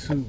too.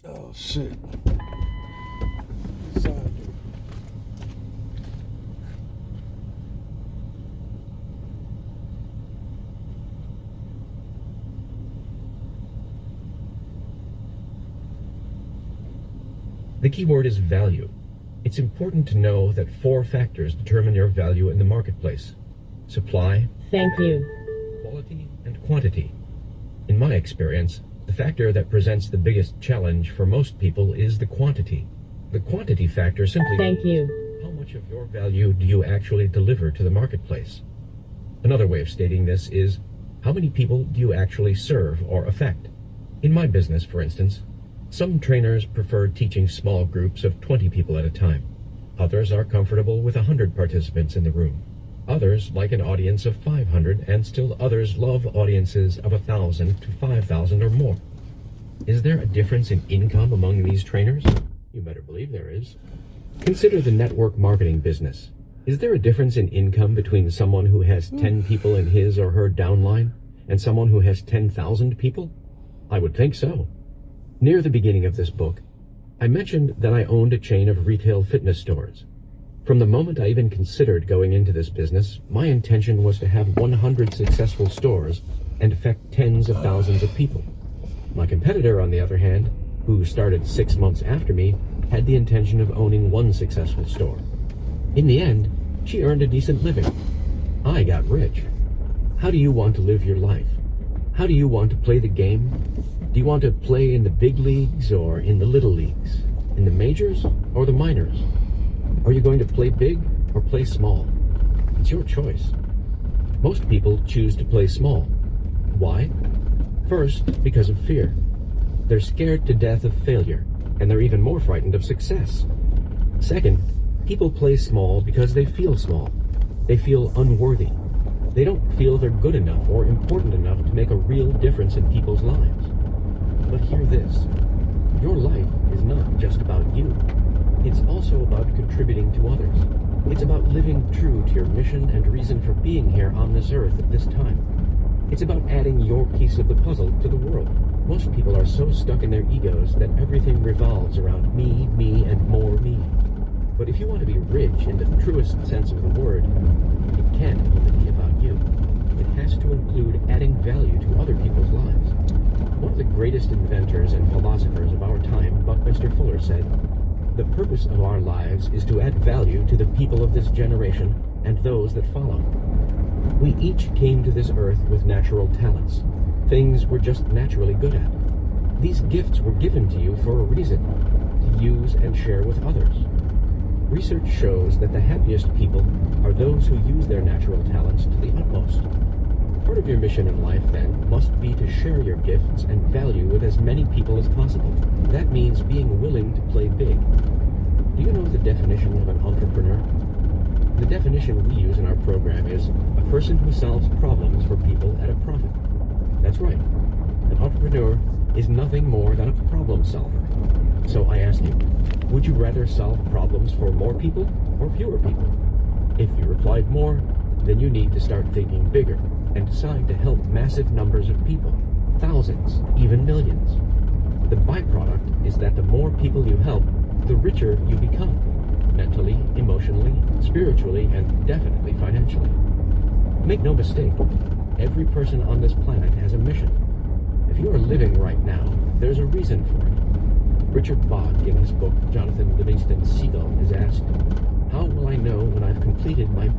Oh shit. Sorry. The key word is value. It's important to know that 4 factors determine your value in the marketplace: supply, Thank you. quality, and quantity. In my experience, the factor that presents the biggest challenge for most people is the quantity. The quantity factor simply Thank means you. how much of your value do you actually deliver to the marketplace. Another way of stating this is, how many people do you actually serve or affect? In my business, for instance, some trainers prefer teaching small groups of 20 people at a time. Others are comfortable with 100 participants in the room. Others like an audience of 500, and still others love audiences of 1,000 to 5,000 or more. Is there a difference in income among these trainers? You better believe there is. Consider the network marketing business. Is there a difference in income between someone who has 10 people in his or her downline and someone who has 10,000 people? I would think so. Near the beginning of this book, I mentioned that I owned a chain of retail fitness stores. From the moment I even considered going into this business, my intention was to have 100 successful stores and affect tens of thousands of people. My competitor, on the other hand, who started 6 months after me, had the intention of owning 1 successful store. In the end, she earned a decent living. I got rich. How do you want to live your life? How do you want to play the game? Do you want to play in the big leagues or in the little leagues? In the majors or the minors? Are you going to play big or play small? It's your choice. Most people choose to play small. Why? First, because of fear. They're scared to death of failure, and they're even more frightened of success. Second, people play small because they feel small. They feel unworthy. They don't feel they're good enough or important enough to make a real difference in people's lives. But hear this. Your life is not just about you. It's also about contributing to others. It's about living true to your mission and reason for being here on this earth at this time. It's about adding your piece of the puzzle to the world. Most people are so stuck in their egos that everything revolves around me, and more me. But if you want to be rich in the truest sense of the word, it can't only be about you. It has to include adding value to other people's lives. One of the greatest inventors and philosophers of our time, Buckminster Fuller, said, "The purpose of our lives is to add value to the people of this generation and those that follow." We each came to this earth with natural talents, things we're just naturally good at. These gifts were given to you for a reason, to use and share with others. Research shows that the happiest people are those who use their natural talents to the utmost. Part of your mission in life, then, must be to share your gifts and value with as many people as possible. That means being willing to play big. Do you know the definition of an entrepreneur? The definition we use in our program is a person who solves problems for people at a profit. That's right. An entrepreneur is nothing more than a problem solver. So I ask you, would you rather solve problems for more people or fewer people? If you replied more, then you need to start thinking bigger and decide to help massive numbers of people, thousands, even millions. The byproduct is that the more people you help, the richer you become, mentally, emotionally, spiritually, and definitely financially. Make no mistake, every person on this planet has a mission. If you are living right now, there's a reason for it. Richard Bach, in his book Jonathan Livingston Seagull, is asked, "How will I know when I've completed my..."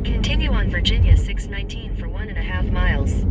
Continue on Virginia 619 for 1.5 miles.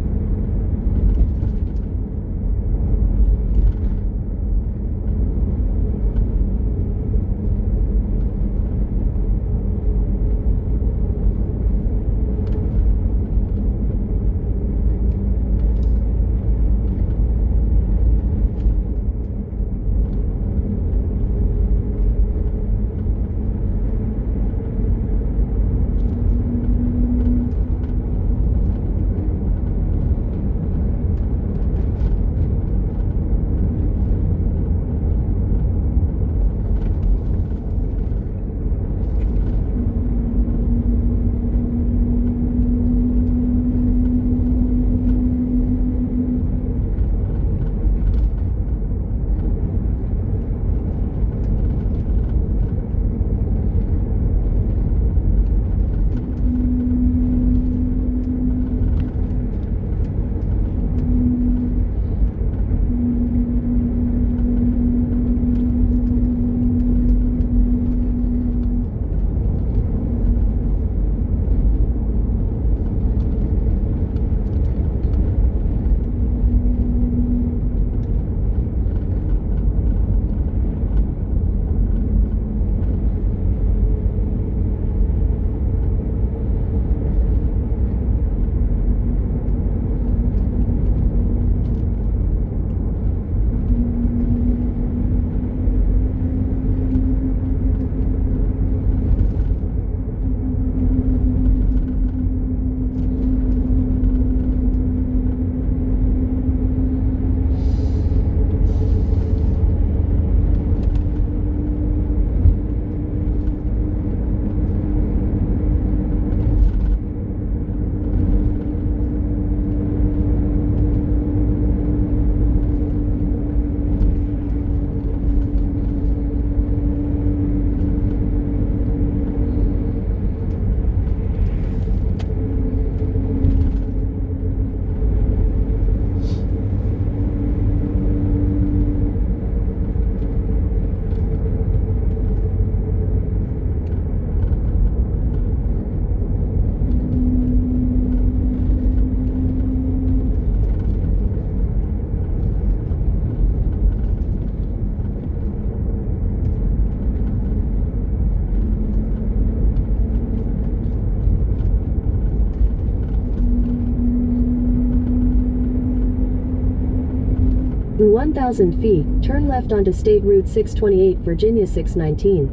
In 1,000 feet, turn left onto State Route 628, Virginia 619.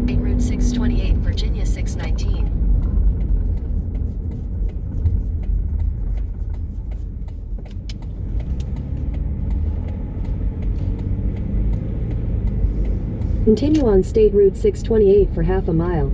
State Route 628, Virginia 619. Continue on State Route 628 for half a mile.